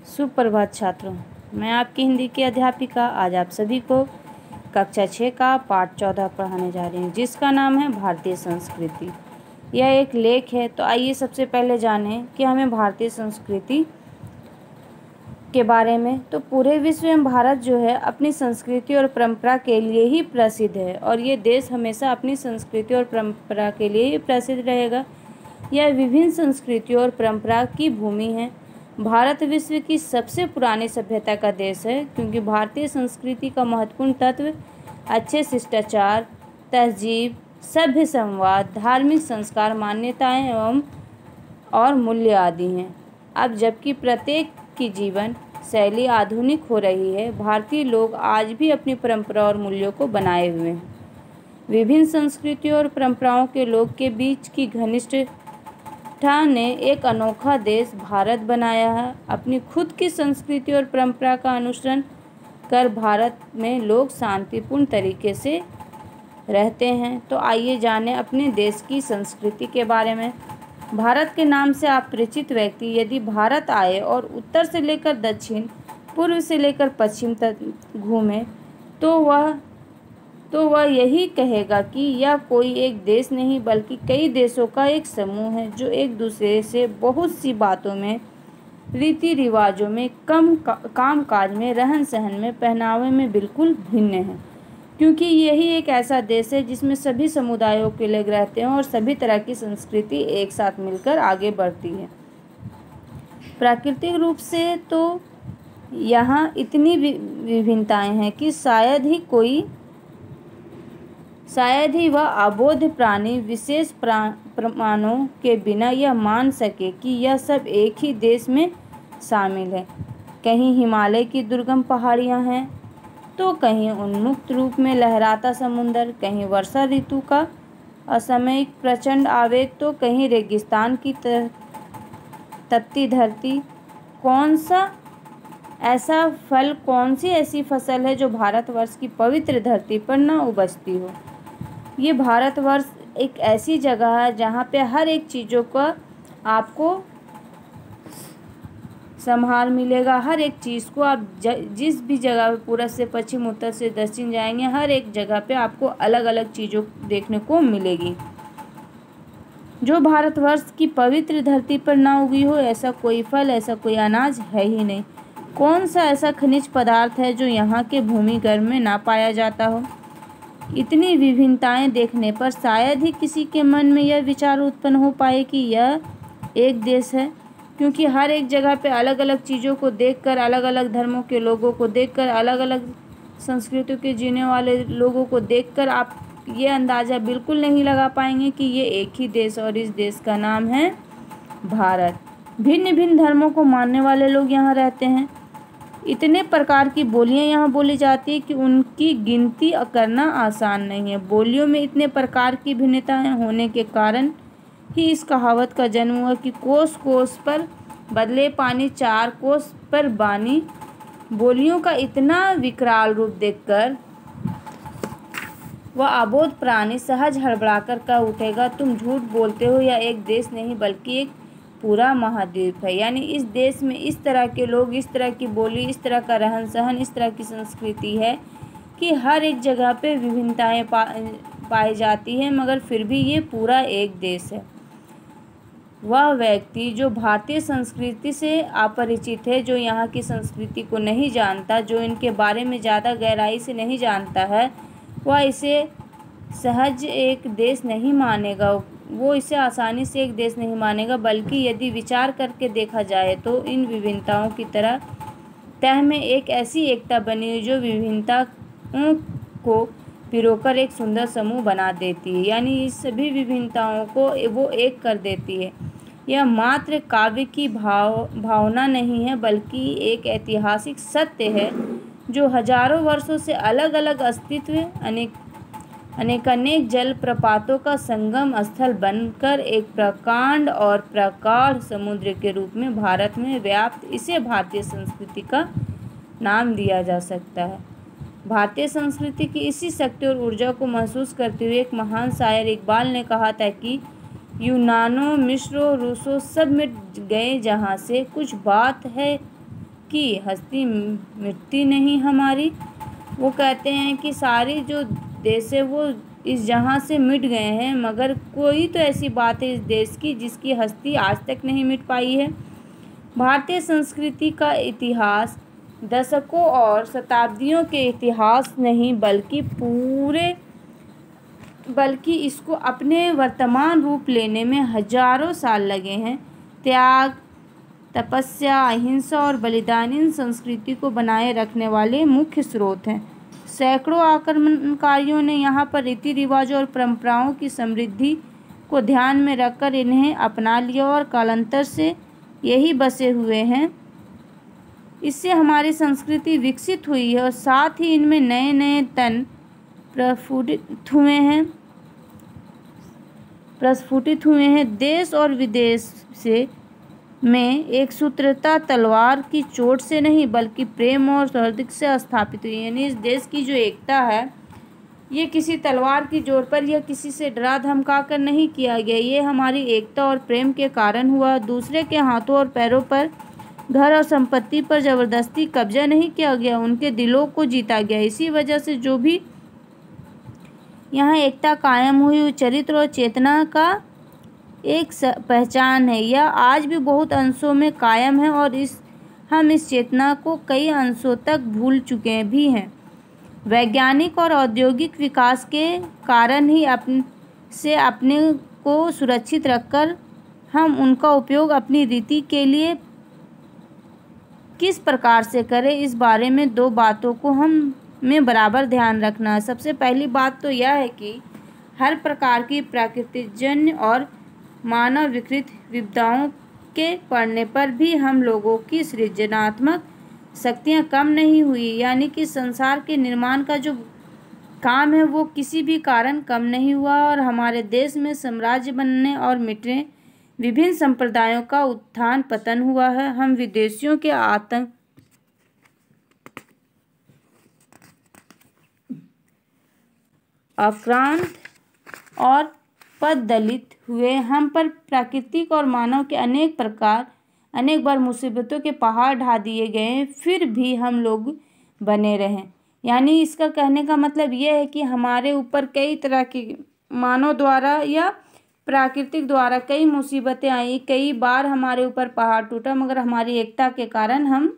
सुप्रभात छात्रों, मैं आपकी हिंदी की अध्यापिका आज आप सभी को कक्षा 6 का पाठ 14 पढ़ाने जा रही हूँ, जिसका नाम है भारतीय संस्कृति। यह एक लेख है। तो आइए सबसे पहले जानें कि हमें भारतीय संस्कृति के बारे में। तो पूरे विश्व में भारत जो है अपनी संस्कृति और परंपरा के लिए ही प्रसिद्ध है, और ये देश हमेशा अपनी संस्कृति और परंपरा के लिए ही प्रसिद्ध रहेगा। यह विभिन्न संस्कृतियों और परंपरा की भूमि है। भारत विश्व की सबसे पुरानी सभ्यता का देश है, क्योंकि भारतीय संस्कृति का महत्वपूर्ण तत्व अच्छे शिष्टाचार, तहजीब, सभ्य संवाद, धार्मिक संस्कार, मान्यताएं एवं और मूल्य आदि हैं। अब जबकि प्रत्येक की जीवन शैली आधुनिक हो रही है, भारतीय लोग आज भी अपनी परंपरा और मूल्यों को बनाए हुए हैं। विभिन्न संस्कृतियों और परंपराओं के लोग के बीच की घनिष्ठता ने एक अनोखा देश भारत बनाया है। अपनी खुद की संस्कृति और परंपरा का अनुसरण कर भारत में लोग शांतिपूर्ण तरीके से रहते हैं। तो आइए जानें अपने देश की संस्कृति के बारे में। भारत के नाम से अपरिचित व्यक्ति यदि भारत आए और उत्तर से लेकर दक्षिण, पूर्व से लेकर पश्चिम तक घूमे, तो वह यही कहेगा कि यह कोई एक देश नहीं बल्कि कई देशों का एक समूह है, जो एक दूसरे से बहुत सी बातों में, रीति रिवाजों में, कामकाज में, रहन सहन में, पहनावे में बिल्कुल भिन्न है। क्योंकि यही एक ऐसा देश है जिसमें सभी समुदायों के लोग रहते हैं और सभी तरह की संस्कृति एक साथ मिलकर आगे बढ़ती है। प्राकृतिक रूप से तो यहाँ इतनी विभिन्नताएं हैं कि शायद ही वह अबोध प्राणी विशेष प्रमाणों के बिना यह मान सके कि यह सब एक ही देश में शामिल है। कहीं हिमालय की दुर्गम पहाड़ियाँ हैं, तो कहीं उन्मुक्त रूप में लहराता समुंदर, कहीं वर्षा ऋतु का असामयिक प्रचंड आवेग, तो कहीं रेगिस्तान की तपती धरती। कौन सी ऐसी फसल है जो भारतवर्ष की पवित्र धरती पर न उपजती हो। ये भारतवर्ष एक ऐसी जगह है जहाँ पे हर एक चीज़ों का आपको संभाल मिलेगा। हर एक चीज़ को आप जिस भी जगह पे पूर्व से पश्चिम, उत्तर से दक्षिण जाएंगे, हर एक जगह पे आपको अलग अलग चीज़ों देखने को मिलेगी। जो भारतवर्ष की पवित्र धरती पर ना उगी हो, ऐसा कोई फल, ऐसा कोई अनाज है ही नहीं। कौन सा ऐसा खनिज पदार्थ है जो यहाँ के भूमिगर्भ में ना पाया जाता हो। इतनी विभिन्नताएं देखने पर शायद ही किसी के मन में यह विचार उत्पन्न हो पाए कि यह एक देश है, क्योंकि हर एक जगह पे अलग अलग चीज़ों को देखकर, अलग अलग धर्मों के लोगों को देखकर, अलग अलग संस्कृतियों के जीने वाले लोगों को देखकर आप ये अंदाज़ा बिल्कुल नहीं लगा पाएंगे कि ये एक ही देश, और इस देश का नाम है भारत। भिन्न भिन्न धर्मों को मानने वाले लोग यहाँ रहते हैं। इतने प्रकार की बोलियाँ यहाँ बोली जाती है कि उनकी गिनती करना आसान नहीं है। बोलियों में इतने प्रकार की भिन्नताएं होने के कारण ही इस कहावत का जन्म हुआ कि कोस कोस पर बदले पानी, चार कोस पर बानी। बोलियों का इतना विकराल रूप देखकर वह अबोध प्राणी सहज हड़बड़ाकर कह उठेगा, तुम झूठ बोलते हो, यह एक देश नहीं बल्कि एक पूरा महाद्वीप है। यानी इस देश में इस तरह के लोग, इस तरह की बोली, इस तरह का रहन सहन, इस तरह की संस्कृति है कि हर एक जगह पे विभिन्नताएं पाई जाती है, मगर फिर भी ये पूरा एक देश है। वह व्यक्ति जो भारतीय संस्कृति से अपरिचित है, जो यहाँ की संस्कृति को नहीं जानता, जो इनके बारे में ज़्यादा गहराई से नहीं जानता है, वह इसे सहज एक देश नहीं मानेगा। वो इसे आसानी से एक देश नहीं मानेगा, बल्कि यदि विचार करके देखा जाए तो इन विभिन्नताओं की तरह तह में एक ऐसी एकता बनी हुई जो विभिन्नताओं को पिरोकर एक सुंदर समूह बना देती है। यानी इस सभी विभिन्नताओं को वो एक कर देती है। यह मात्र काव्य की भावना नहीं है, बल्कि एक ऐतिहासिक सत्य है जो हजारों वर्षों से अलग अलग अस्तित्व, अनेक जलप्रपातों का संगम स्थल बनकर एक प्रकांड और प्रगाढ़ समुद्र के रूप में भारत में व्याप्त, इसे भारतीय संस्कृति का नाम दिया जा सकता है। भारतीय संस्कृति की इसी शक्ति और ऊर्जा को महसूस करते हुए एक महान शायर इकबाल ने कहा था कि यूनानो, मिस्रो, रूसो सब मिट गए जहाँ से, कुछ बात है की हस्ती मिटती नहीं हमारी। वो कहते हैं कि सारी जो देश है वो इस जहाँ से मिट गए हैं, मगर कोई तो ऐसी बात है इस देश की जिसकी हस्ती आज तक नहीं मिट पाई है। भारतीय संस्कृति का इतिहास दशकों और शताब्दियों के इतिहास नहीं, बल्कि इसको अपने वर्तमान रूप लेने में हजारों साल लगे हैं। त्याग, तपस्या, अहिंसा और बलिदान इन संस्कृति को बनाए रखने वाले मुख्य स्रोत हैं। सैकड़ों आक्रमणकारियों ने यहाँ पर रीति रिवाजों और परंपराओं की समृद्धि को ध्यान में रखकर इन्हें अपना लिया और कालांतर से यही बसे हुए हैं। इससे हमारी संस्कृति विकसित हुई है और साथ ही इनमें नए नए तन प्रस्फुटित हुए हैं। देश और विदेश से में एक सूत्रता तलवार की चोट से नहीं बल्कि प्रेम और सौहार्द से स्थापित हुई है। यानी इस देश की जो एकता है ये किसी तलवार की जोर पर या किसी से डरा धमका कर नहीं किया गया, ये हमारी एकता और प्रेम के कारण हुआ। दूसरे के हाथों और पैरों पर, घर और संपत्ति पर जबरदस्ती कब्जा नहीं किया गया, उनके दिलों को जीता गया। इसी वजह से जो भी यहाँ एकता कायम हुई चरित्र और चेतना का एक पहचान है। यह आज भी बहुत अंशों में कायम है और हम इस चेतना को कई अंशों तक भूल चुके भी हैं। वैज्ञानिक और औद्योगिक विकास के कारण ही अपने को सुरक्षित रखकर हम उनका उपयोग अपनी रीति के लिए किस प्रकार से करें, इस बारे में दो बातों को हमें बराबर ध्यान रखना है। सबसे पहली बात तो यह है कि हर प्रकार की प्राकृतिकजन्य और मानव विकृत विपदाओं के पड़ने पर भी हम लोगों की सृजनात्मक शक्तियाँ कम नहीं हुई। यानी कि संसार के निर्माण का जो काम है वो किसी भी कारण कम नहीं हुआ और हमारे देश में साम्राज्य बनने और मिटने, विभिन्न संप्रदायों का उत्थान पतन हुआ है। हम विदेशियों के आतंक आक्रांत और पददलित हुए। हम पर प्राकृतिक और मानव के अनेक बार मुसीबतों के पहाड़ ढा दिए गए, फिर भी हम लोग बने रहें। यानी इसका कहने का मतलब यह है कि हमारे ऊपर कई तरह की मानव द्वारा या प्राकृतिक द्वारा कई मुसीबतें आई, कई बार हमारे ऊपर पहाड़ टूटा, मगर हमारी एकता के कारण हम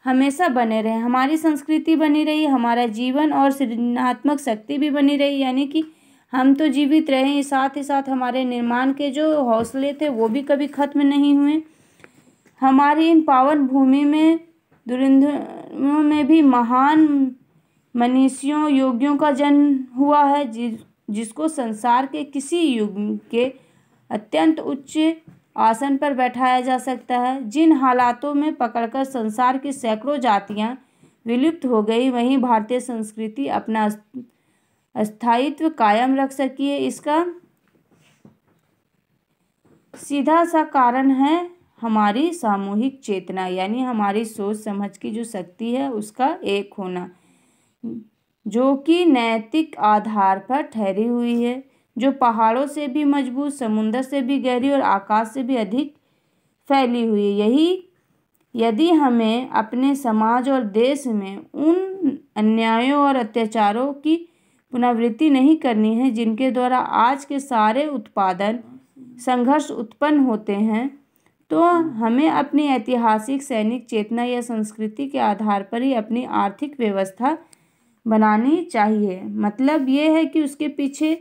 हमेशा बने रहे। हमारी संस्कृति बनी रही, हमारा जीवन और सृजनात्मक शक्ति भी बनी रही। यानी कि हम तो जीवित रहे, साथ ही साथ हमारे निर्माण के जो हौसले थे वो भी कभी खत्म नहीं हुए। हमारी इन पावन भूमि में धुरंधरों में भी महान मनीषियों, योगियों का जन्म हुआ है, जिसको संसार के किसी युग के अत्यंत उच्च आसन पर बैठाया जा सकता है। जिन हालातों में पकड़कर संसार की सैकड़ों जातियां विलुप्त हो गई, वहीं भारतीय संस्कृति अपना स्थायित्व कायम रख सकी है। इसका सीधा सा कारण है हमारी सामूहिक चेतना, यानी हमारी सोच समझ की जो शक्ति है उसका एक होना, जो कि नैतिक आधार पर ठहरी हुई है, जो पहाड़ों से भी मजबूत, समुद्र से भी गहरी और आकाश से भी अधिक फैली हुई है। यदि हमें अपने समाज और देश में उन अन्यायों और अत्याचारों की पुनरावृत्ति नहीं करनी है जिनके द्वारा आज के सारे उत्पादन संघर्ष उत्पन्न होते हैं, तो हमें अपनी ऐतिहासिक सैनिक चेतना या संस्कृति के आधार पर ही अपनी आर्थिक व्यवस्था बनानी चाहिए। मतलब ये है कि उसके पीछे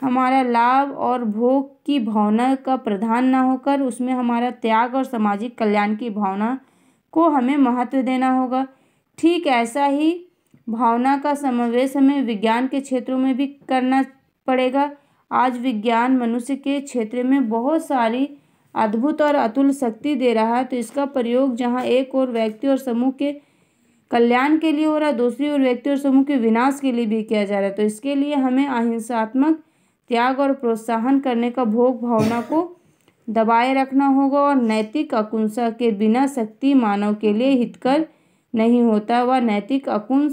हमारा लाभ और भोग की भावना का प्रधान ना होकर उसमें हमारा त्याग और सामाजिक कल्याण की भावना को हमें महत्व देना होगा। ठीक ऐसा ही भावना का समावेश हमें विज्ञान के क्षेत्रों में भी करना पड़ेगा। आज विज्ञान मनुष्य के क्षेत्र में बहुत सारी अद्भुत और अतुल्य शक्ति दे रहा है, तो इसका प्रयोग जहाँ एक और व्यक्ति और समूह के कल्याण के लिए हो रहा है, दूसरी ओर व्यक्ति और समूह के विनाश के लिए भी किया जा रहा है। तो इसके लिए हमें अहिंसात्मक त्याग और प्रोत्साहन करने का भोग भावना को दबाए रखना होगा और नैतिक अकुंठा के बिना शक्ति मानव के लिए हितकर नहीं होता। वह नैतिक अकुंठ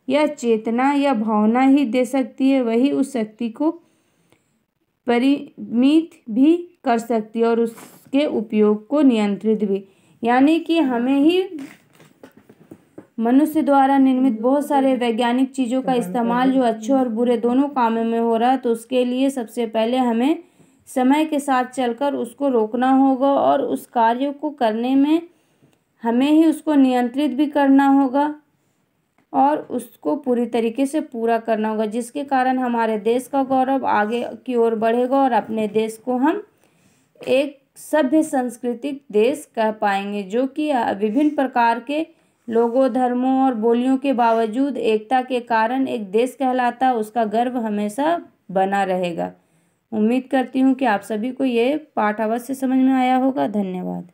या चेतना या भावना ही दे सकती है, वही उस शक्ति को परिमित भी कर सकती है और उसके उपयोग को नियंत्रित भी। यानी कि हमें ही मनुष्य द्वारा निर्मित बहुत सारे वैज्ञानिक चीज़ों का इस्तेमाल जो अच्छे और बुरे दोनों कामों में हो रहा है, तो उसके लिए सबसे पहले हमें समय के साथ चलकर उसको रोकना होगा और उस कार्य को करने में हमें ही उसको नियंत्रित भी करना होगा और उसको पूरी तरीके से पूरा करना होगा, जिसके कारण हमारे देश का गौरव आगे की ओर बढ़ेगा और अपने देश को हम एक सभ्य सांस्कृतिक देश कह पाएंगे, जो कि विभिन्न प्रकार के लोगों, धर्मों और बोलियों के बावजूद एकता के कारण एक देश कहलाता है। उसका गर्व हमेशा बना रहेगा। उम्मीद करती हूँ कि आप सभी को ये पाठ अवश्य समझ में आया होगा। धन्यवाद।